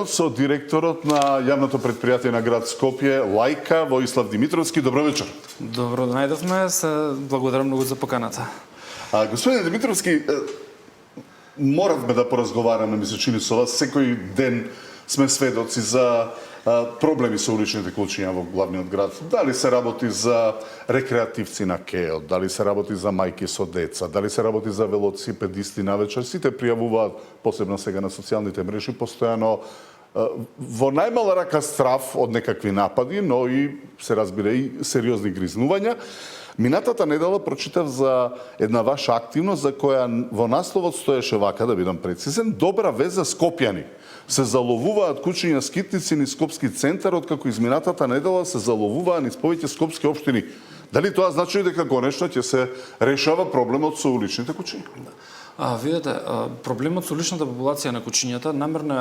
Со директорот на јавното предпријатие на град Скопје, Лајка, Воислав Димитровски. Добро вечер. Добро доаѓавме, се благодарам многу за поканата. Господин Димитровски, моравме да поразговараме, ми се чини, со вас. Секој ден сме сведоци за проблеми со уличните кучиња во главниот град. Дали се работи за рекреативци на кеот, дали се работи за мајки со деца, дали се работи за велосипедисти навечер, сите пријавуваат, посебно сега на социјалните мрежи, постојано во најмала рака страв од некакви напади, но и се разбира и сериозни гризнувања. Минатата недела прочитав за една ваша активност за која во насловот стоеше вака, да бидам прецизен: добра вест за скопјани. Се заловуваат кучиња скитници низ Скопски центар, откако изминатата недела се заловуваа низ повеќе скопски општини. Дали тоа значи дека конечно ќе се решава проблемот со уличните кучиња? Видете, проблемот со уличната популација на кучињата, намерно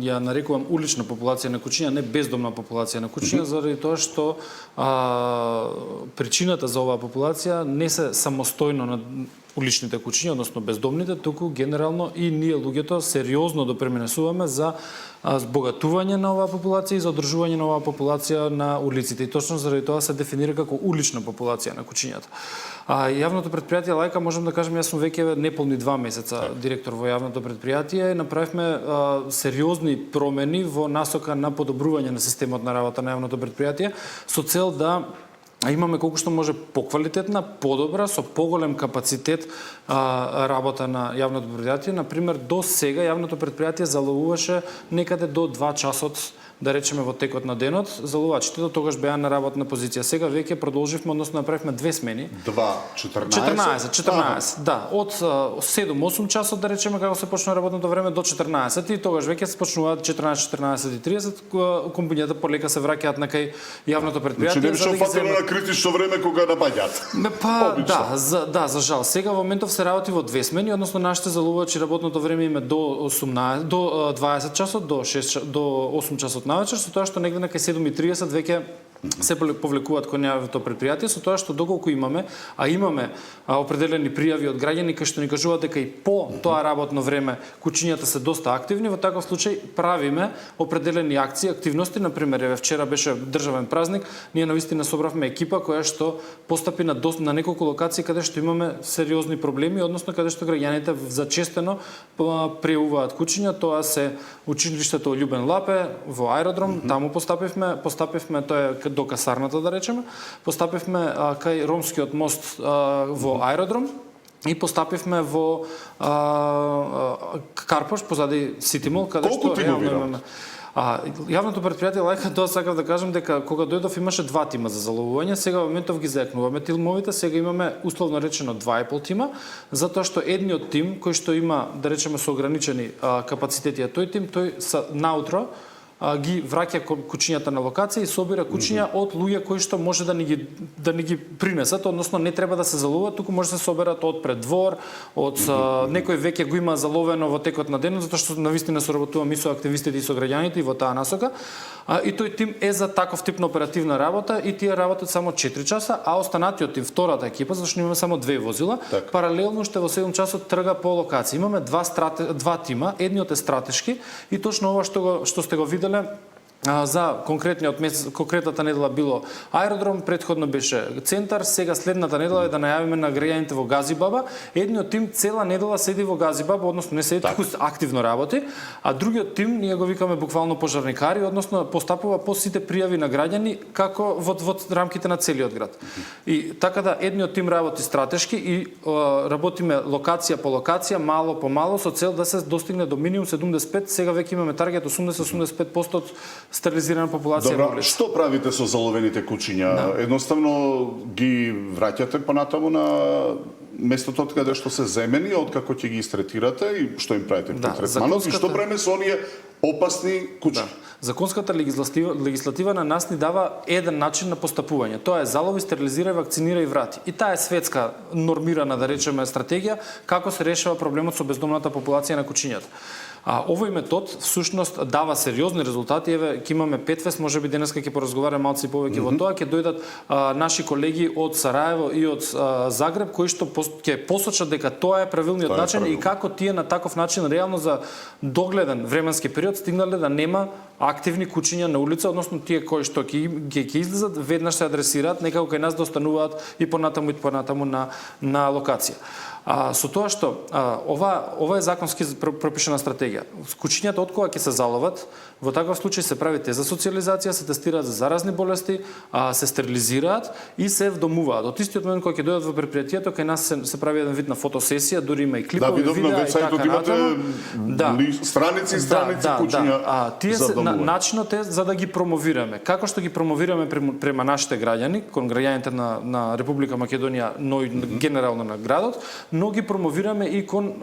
ја нарекувам улична популација на кучиња, не бездомна популација на кучиња, заради тоа што причината за оваа популација не се самостојно на уличните кучиња, односно бездомните, туку генерално и ние луѓето сериозно допринесуваме за збогатување на оваа популација и за одржување на оваа популација на улиците. И точно заради тоа се дефинира како улична популација на кучињата. Јавното предпријатие Лајка, можам да кажам, јас сум веќе неполни 2 месеца директор во јавното предпријатие и направивме сериозни промени во насока на подобрување на системот на работа на јавното предпријатие со цел да имаме колку што може поквалитетна, подобра, со поголем капацитет работа на јавното предпријатие. Например, до сега јавното предпријатие заловуваше некаде до 2 часот, да речеме, во текот на денот. Заловачите до тогаш беа на работна позиција. Сега веќе продолживме, односно направивме 2 смени. 14, да. Од 7-8 часот, да речеме, како се почна работното време, до 14 и тогаш веќе се почнуваат 14:30. Компанијата полека се враќаат на кај јавното предпријатие. Значи не беше фатено на критично време кога напаѓаат. За жал. Сега во моментов се работи во 2 смени, односно нашите заловувачи работното време им е до 20 часот, до 8 часот навечер, со тоа што негде на кај 7:30 веќе се повлекуваат кон јавното предпријатие, со тоа што доколку имаме определени пријави од граѓани кои што ни кажуваат дека и по тоа работно време кучињата се доста активни, во таков случај правиме определени акции, активности. Например, вчера беше државен празник, ние навистина собравме екипа која што постапи на неколку локации каде што имаме сериозни проблеми, односно каде што граѓаните зачестено пријавуваат кучиња. Тоа се училиштето Љубен Лапе во аеродром, таму постапивме, тоа е до касарната, да речеме, постапивме кај Ромскиот мост во аеродром и постапивме во Карпош позади Ситимол, каде што реално имаме. Јавното предпријатие Лајка, тоа сакав да кажам дека кога дојдов имаше 2 тима за заловување, сега во моментов ги заекнуваме тимовите, сега имаме условно речено 2,5 тима, затоа што едниот тим кој што има, да речеме, со ограничени капацитети, тој тим, тој наутро ги враќа кучињата на локација и собира кучиња од луѓе кои што може да ни ги принесат, односно не треба да се заловуваат, туку може да се соберат од пред двор, од некој веќе го има заловено во текот на денот, затоа што навистина соработувам и со активистите и со граѓаните и во таа насока. И тој тим е за таков тип на оперативна работа и тие работат само 4 часа, а останатиот тим, втората екипа, зашто имаме само 2 возила, паралелно што во 7 часот трга по локација. Имаме 2 тима, едниот е стратешки и точно ова што сте го виделе за конкретната недела било аеродром, претходно беше центар, сега следната недела е да најавиме на граѓаните во Газибаба. Едниот тим цела недела седи во Газибаба, односно не седи, туку активно работи, а другиот тим, ние го викаме буквално пожарникари, односно постапува по сите пријави на граѓани како во рамките на целиот град. И така да едниот тим работи стратешки и работиме локација по локација, мало по мало, со цел да се достигне до минимум 75, сега веќе имаме таргет 80-85% од стерилизирана популација. Добро, што правите со заловените кучиња? Едноставно ги враќате понатаму на местото од каде што се земени, откако ќе ги истретирате и што им правите при третманот и што правиме со оние опасни кучиња? Законската легислатива на нас ни дава еден начин на постапување. Тоа е залови, стерилизирај, вакцинирај и врати. И таа е светска нормирана, да речеме, стратегија како се решава проблемот со бездомната популација на кучињата. Овој метод всушност дава сериозни резултати. Еве ќе имаме Петфест, можеби денеска ќе поразговараме малку повеќе во тоа, ќе дојдат наши колеги од Сараево и од Загреб кои што ќе посочат дека тоа е правилниот начин и како тие на таков начин реално за догледен временски период стигнале да нема активни кучиња на улица, односно тие кои што ќе излезат веднаш се адресираат, некако кај нас да остануваат и понатаму на локација. Со тоа што ова е законски пропишана стратегија. Кучињата од кога ќе се заловат, во таков случај се прави теза социјализација, се тестираат за заразни болести, се стерилизираат и се вдомуваат. Од истиот момент кога ќе дојдат во предпријатието, кај нас се прави еден вид на фотосесија, дури има и клипови, видеа и така натаму. Страници кучиња. Тие се начинот е за да ги промовираме. Како што ги промовираме према нашите граѓани, кон граѓаните на Република Македонија, но и генерално на градот, но ги промовираме и кон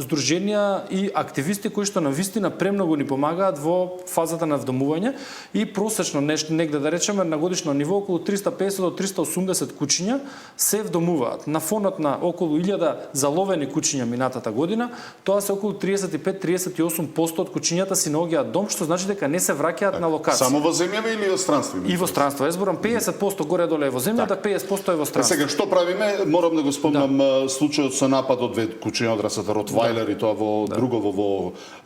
здруженија и активисти кои што навистина премногу ни помагаат во фазата на вдомување и просечно негде да речеме на годишно ниво околу 350 до 380 кучиња се вдомуваат. На фонот на околу 1000 заловени кучиња минатата година, тоа се околу 35-38% од кучињата си наоѓаат дом, што значи дека не се враќаат на локација. Само во земјава или во странство? И во странство. Јас зборам 50% горе-доле е во земјата, 50% е во странство. Сега што правиме? Морам да го спомнам случајот со напад од две кучиња од расата Ротвајлер и тоа во другово во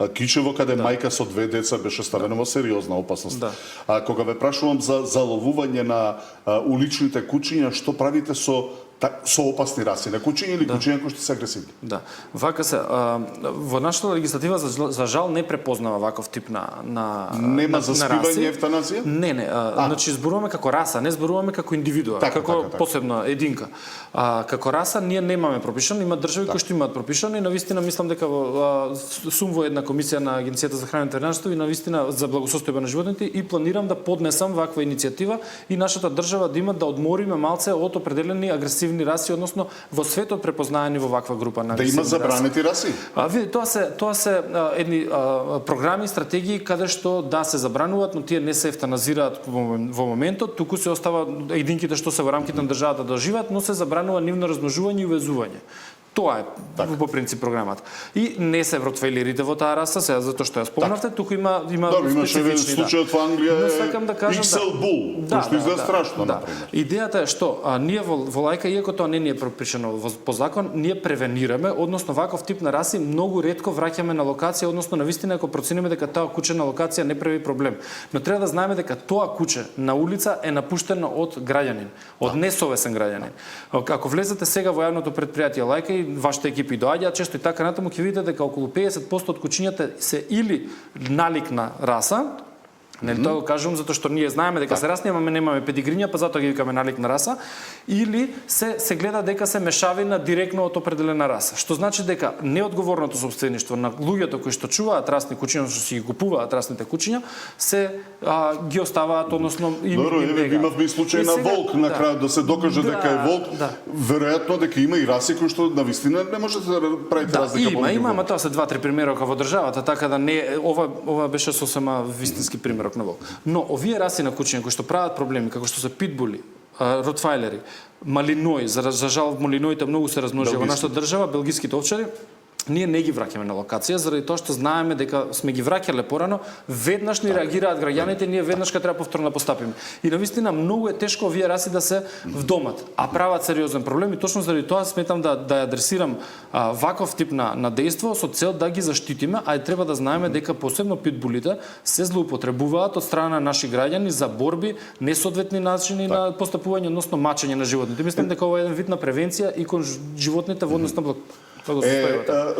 Кичево, каде мајка со две деца беше ставена во сериозна опасност. Кога ве прашувам за заловување на уличните кучиња, што правите со опасни раси на кучиња или кучиња кои што се агресивни? Да. Вака се во нашата легислатива за жал не препознава ваков тип на нема заспивање евтаназија? Не, значи зборуваме како раса, не зборуваме како индивидуа, како посебна единка. Како раса ние немаме пропишано, има држави кои што имаат пропишано и навистина мислам дека сум во една комисија на Агенцијата за храна и ветеринарство и навистина за благосостојба на животните и планирам да поднесам ваква иницијатива и нашата држава да има да одмориме малце од определени агресивни раси, односно во светот препознаени во ваква група на агресивни раси. Да има забранети раси? Види, тоа се едни програми, стратегии каде што да се забрануваат, но тие не се евтаназираат во моментот, туку се остава единките што се во рамките на државата да живеат, но се забранува нивно размножување и увезување. Тоа е по принцип програмата. И не се ротвейлерите во таа раса, сега затоа што ја спомнавте, туку има имаше случајот во Англија, XL Bull, кој што изгледа страшно, например. Идејата е што ние во лајка, иако тоа не ни е пропишано по закон, ние превенираме, односно ваков тип на раси многу ретко враќаме на локација, односно навистина ако процениме дека таа куче на локација не прави проблем. Но треба да знаеме дека тоа куче на улица е напуштено од граѓанин, од несовесен граѓанин. Ако влезете сега во јавното предпријатие лајка и вашите екипи доаѓаат често и така натаму, ќе видите дека околу 50% од кучињата се или налик на раса, нели тоа го кажувам затоа што ние знаеме дека се расни, ама немаме педигриња, па затоа ги викаме налик на раса, или се гледа дека се мешавина директно од определена раса. Што значи дека неодговорното сопствеништво на луѓето кои што чуваат расни кучиња, што си ги купуваат расните кучиња, се ги оставаат, односно имавме случај на волк на крајот да се докаже дека е волк. Веројатно дека има и раси кои што навистина не можете да правите разлика помеѓу. Има, ама тоа се 2-3 примерока во државата, така да не ова беше сосема вистински пример. Но овие раси на кучиња кои што прават проблеми, како што се питбули, ротвајлери, малинои, за жал малиноите многу се размножија во нашата држава, белгиските овчари, ние не ги враќаме на локација заради тоа што знаеме дека сме ги враќале порано, веднаш ни реагираат граѓаните, ние веднаш треба повторно да постапиме. И навистина многу е тешко овие раси да се вдомат, а прават сериозен проблем и точно заради тоа сметам да ја адресирам ваков тип на дејство со цел да ги заштитиме, а и треба да знаеме дека посебно питбулите се злоупотребуваат од страна на наши граѓани за борби, несоодветни начини на постапување, односно мачење на животните. Мислам дека ова е еден вид на превенција и кон животните во однос на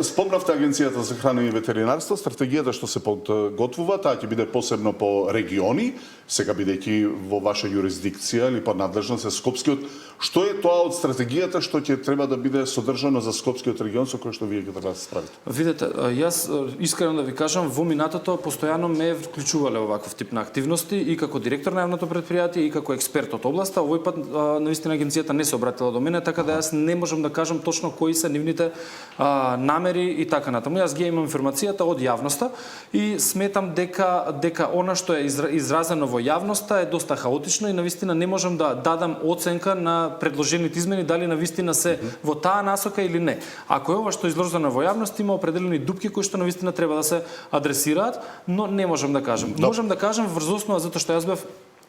спомнавте Агенцијата за храна и ветеринарство, стратегијата што се подготвува, таа ќе биде посебно по региони, сега бидејќи во ваша юрисдикција или под надлежност е Скопскиот. Што е тоа од стратегијата што ќе треба да биде содржано за Скопскиот регион со кој што вие ќе треба да се справите? Видете, јас искрено да ви кажам, во минатото постојано ме вклучувале оваков тип на активности и како директор на јавното предпријатие и како експерт од областа. Овој пат навистина агенцијата не се обратила до мене, така да јас не можам да кажам точно кои се нивните намери и така натаму. Јас ги имам информацијата од јавноста и сметам дека она што е изразено во јавноста е доста хаотично и навистина не можам да дадам оценка на предложените измени дали навистина се во таа насока или не. Ако е ова што е изложено во јавност, има определени дупки кои што навистина треба да се адресираат, но не можам да кажам. Можам да кажам врз основа затоа што јас бев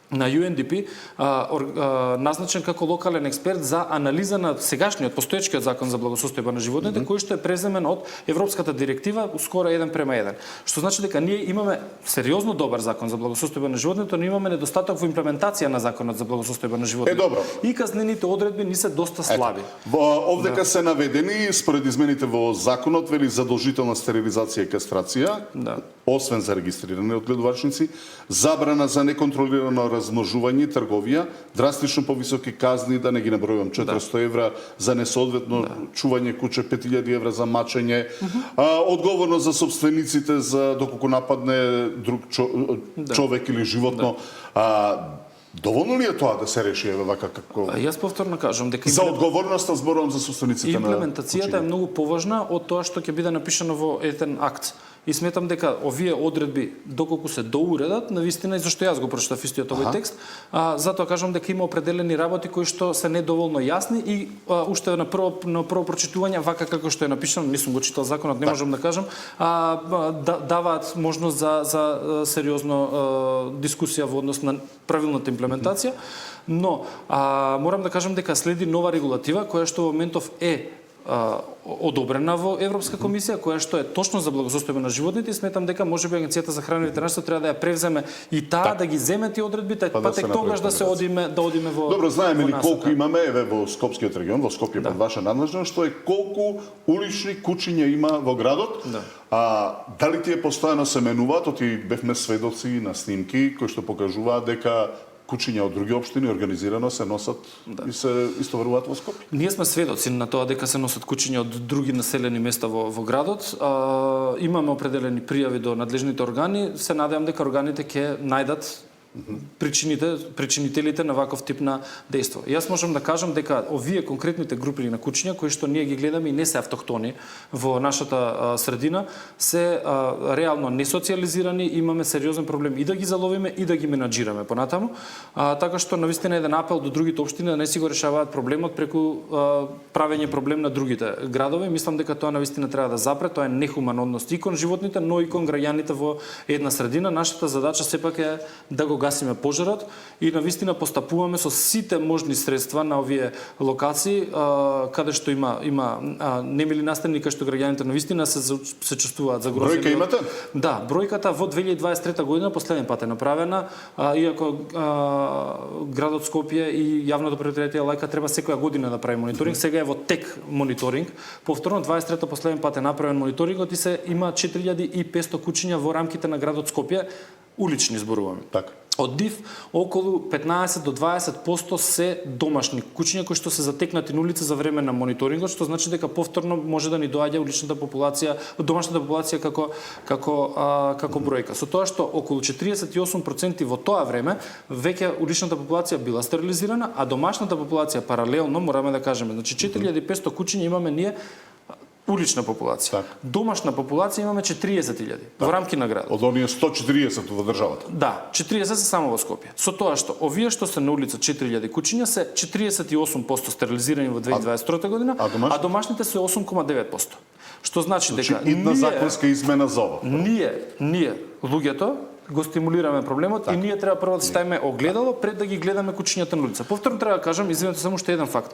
на UNDP назначен како локален експерт за анализа на сегашниот постоечкиот закон за благосостојба на животните, кој што е преземен од Европската директива скоро 1:1. Што значи дека ние имаме сериозно добар закон за благосостојба на животните, но имаме недостаток во имплементација на законот за благосостојба на животните. Добро. И казнените одредби ни се доста слаби. Овдека се наведени според измените во законот вели задолжителна стерилизација и кастрација, освен за регистрирани одгледувачници, забрана за неконтролирано размножување и трговија, драстично повисоки казни, да не ги набројувам, 400 евра за несоодветно чување куче, 5000 евра за мачење, одговорност за собствениците за доколку нападне друг човек или животно. Доволно ли е тоа да се реши вака како? Јас повторно кажам дека за одговорноста зборувам за собствениците на имплементацијата е многу поважна од тоа што ќе биде напишано во еден акт. И сметам дека овие одредби, доколку се доуредат, навистина и зашто јас го прочитав истиот овој текст, затоа кажам дека има определени работи кои што се недоволно јасни и уште на прво прочитување, вака како што е напишано, не сум го читал законот, не можам да кажам, даваат можност за сериозно дискусија во однос на правилната имплементација, но морам да кажам дека следи нова регулатива која што во моментов е одобрена во Европска комисија, која што е точно за благосостојба на животните и сметам дека можеби Агенцијата за храна и ветеринарство треба да ја превземе и таа да ги земе тие одредбите, па тек тогаш да се одиме во. Добро, знаеме ли колку имаме во Скопскиот регион, во Скопје под ваша надлежност, што е колку улични кучиња има во градот? Дали тие постојано се менуваат? Оти бевме сведоци на снимки кои што покажуваат дека кучиња од други општини организирано се носат и се истоваруваат во Скопје. Ние сме сведоци на тоа дека се носат кучиња од други населени места во градот. Имаме определени пријави до надлежните органи. Се надевам дека органите ќе најдат причинителите на ваков тип на дејство. Јас можам да кажам дека овие конкретните групи на кучиња кои што ние ги гледаме и не се автохтони во нашата средина се реално несоциализирани, имаме сериозен проблем и да ги заловиме и да ги менаџираме понатаму. Така што навистина еден апел до другите општини да не си го решаваат проблемот преку правење проблем на другите градови. Мислам дека тоа навистина треба да запре, тоа е нехуман однос и кон животните, но и кон граѓаните во една средина. Нашата задача сепак е да го гасиме пожарот и навистина постапуваме со сите можни средства на овие локации каде што има немили настани, каде што граѓаните навистина се чувствуваат загрозени. Бројка имате? Да, бројката во 2023 година последен пат е направена, иако градот Скопје и јавното предпријатие Лајка треба секоја година да прави мониторинг, сега е во тек мониторинг. Повторно 23 последен пат е направен мониторингот и се има 4500 кучиња во рамките на градот Скопје, улични зборуваме. Така. Од див, околу 15 до 20% се домашни кучиња кои што се затекнати на улица за време на мониторингот, што значи дека повторно може да ни доаѓа уличната популација, домашната популација како бројка. Со тоа што околу 48% во тоа време веќе уличната популација била стерилизирана, а домашната популација паралелно, мораме да кажеме, значи 4500 кучиња имаме ние улична популација. Домашна популација имаме 40.000 во рамки на градот. Од оние 140 во државата. Да, 40 се само во Скопје. Со тоа што овие што се на улица 4000 кучиња се 48% стерилизирани во 2022 година, а домашните се 8,9%. Што значи дека идна законска измена за ова. Ние луѓето го стимулираме проблемот и ние треба прво да ставиме огледало пред да ги гледаме кучињата на улица. Повторно треба да кажам, извинете, само уште еден факт.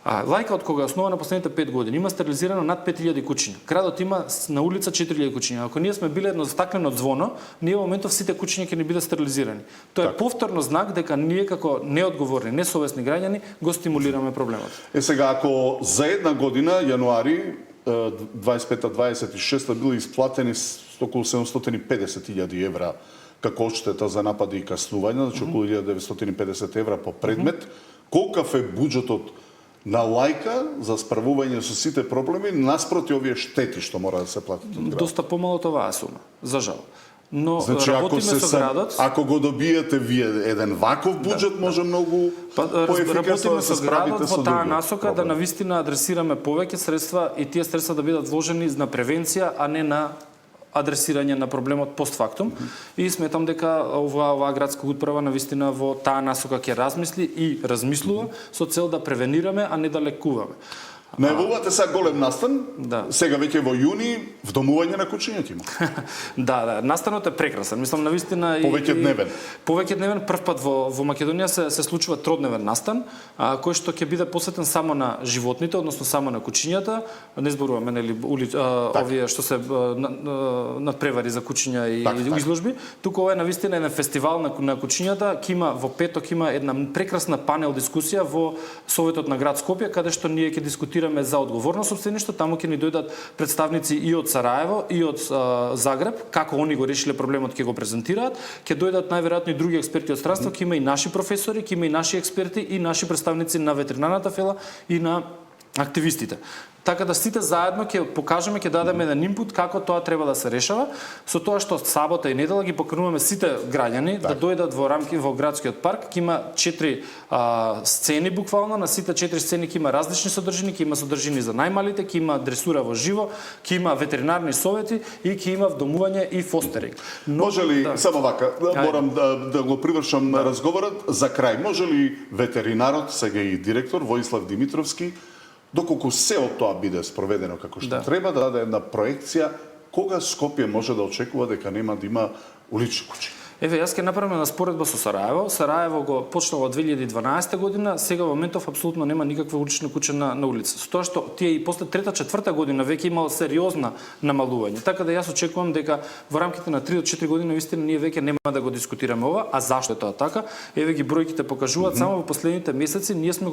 Лајка од кога е основана последните 5 години има стерилизирано над 5000 кучиња. Градот има на улица 4000 кучиња. Ако ние сме биле едно стаклено звоно, ние во моментов сите кучиња ќе ни бидат стерилизирани. Тоа е повторно знак дека ние како неодговорни, несовесни граѓани го стимулираме проблемот. Сега ако за една година јануари 25-26 били исплатени околу 750.000 евра како одштета за напади и каснувања, значи околу 1950 евра по предмет, колкав е буџетот на Лајка за справување со сите проблеми наспроти овие штети што мора да се платат од градот? Доста помало оваа сума, за жал. но Значи, работиме со градот. ако го добиете вие еден ваков буџет, може многу поефикасно работиме да се со градот справите со во таа другиот насока да проблем. навистина адресираме повеќе средства и тие средства да бидат вложени на превенција, а не на адресирање на проблемот постфактум. И сметам дека оваа градска управа навистина во таа насока ќе размисли и размислува со цел да превенираме, а не да лекуваме. Најавувате сега голем настан, Да. сега веќе во јуни, вдомување на кучињата има. Да, настанот е прекрасен. Мислам навистина Повеќе дневен. Повеќе дневен прв пат во Македонија се случува тродневен настан, кој што ќе биде посветен само на животните, односно само на кучињата. Не зборуваме нели овие што се надпревари за кучиња и изложби. Туку ова е навистина еден фестивал на кучињата. Ќе има во петок има една прекрасна панел дискусија во Советот на град Скопје, каде што ние ќе дискутираме за одговорно сопствеништво. Таму ќе ни дојдат представници и од Сараево и од Загреб, како они го решиле проблемот, ќе го презентираат. Ќе дојдат најверојатно и други експерти од странство, ќе има и наши професори, ќе има и наши експерти и наши представници на ветеринарната фела и на активистите. Така да сите заедно ќе покажеме, ќе дадеме еден инпут како тоа треба да се решава, со тоа што сабота и недела ги покануваме сите граѓани да дојдат во градскиот парк. Ќе има 4 сцени буквално, на сите 4 сцени ќе има различни содржини, ќе има содржини за најмалите, ќе има дресура во живо, ќе има ветеринарни совети и ќе има вдомување и фостеринг. Може ли, само вака, морам да го привршам разговорот, за крај, може ли ветеринарот, сега и директор, Воислав Димитровски, доколку се од тоа биде спроведено како што треба, да даде една проекција кога Скопје може да очекува дека нема да има улични кучи? Еве, јас ќе направам една споредба со Сараево. Сараево го почнало од 2012 година, сега во моментов апсолутно нема никаква улична куќа на улица. Со тоа што тие и после трета, четврта година веќе имало сериозна намалување. Така да јас очекувам дека во рамките на 3 до 4 години вистина ние веќе нема да го дискутираме ова, а зашто е тоа така? Еве ги бројките покажуваат, само во последните месеци ние сме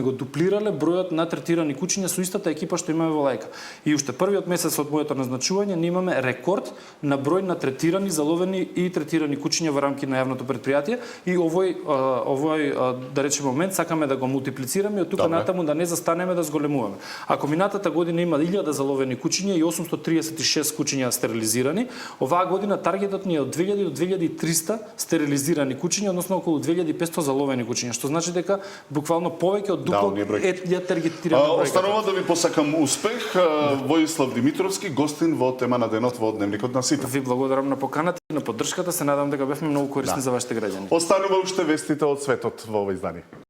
го дуплирале бројот на третирани кучиња со истата екипа што имаме во Лајка. И уште првиот месец од моето назначување ние имаме рекорд на број на третирани, заловени и третирани кучиња во рамки на јавното претпријатие и овој да речеме момент сакаме да го мултиплицираме и од тука натаму да не застанеме да зголемуваме. Ако минатата година има 1000 заловени кучиња и 836 кучиња стерилизирани, оваа година таргетот ни е од 2000 до 2300 стерилизирани кучиња, односно околу 2500 заловени кучиња, што значи дека буквално повеќе од дупло ја таргетираме бројката. Останува да ви посакам успех. Воислав Димитровски, гостин во тема на денот во Дневникот на сите. Ви благодарам на поканата и на поддршката, се надам дека бевме многу корисни за вашите граѓани. Останува уште вестите од светот во ова издание.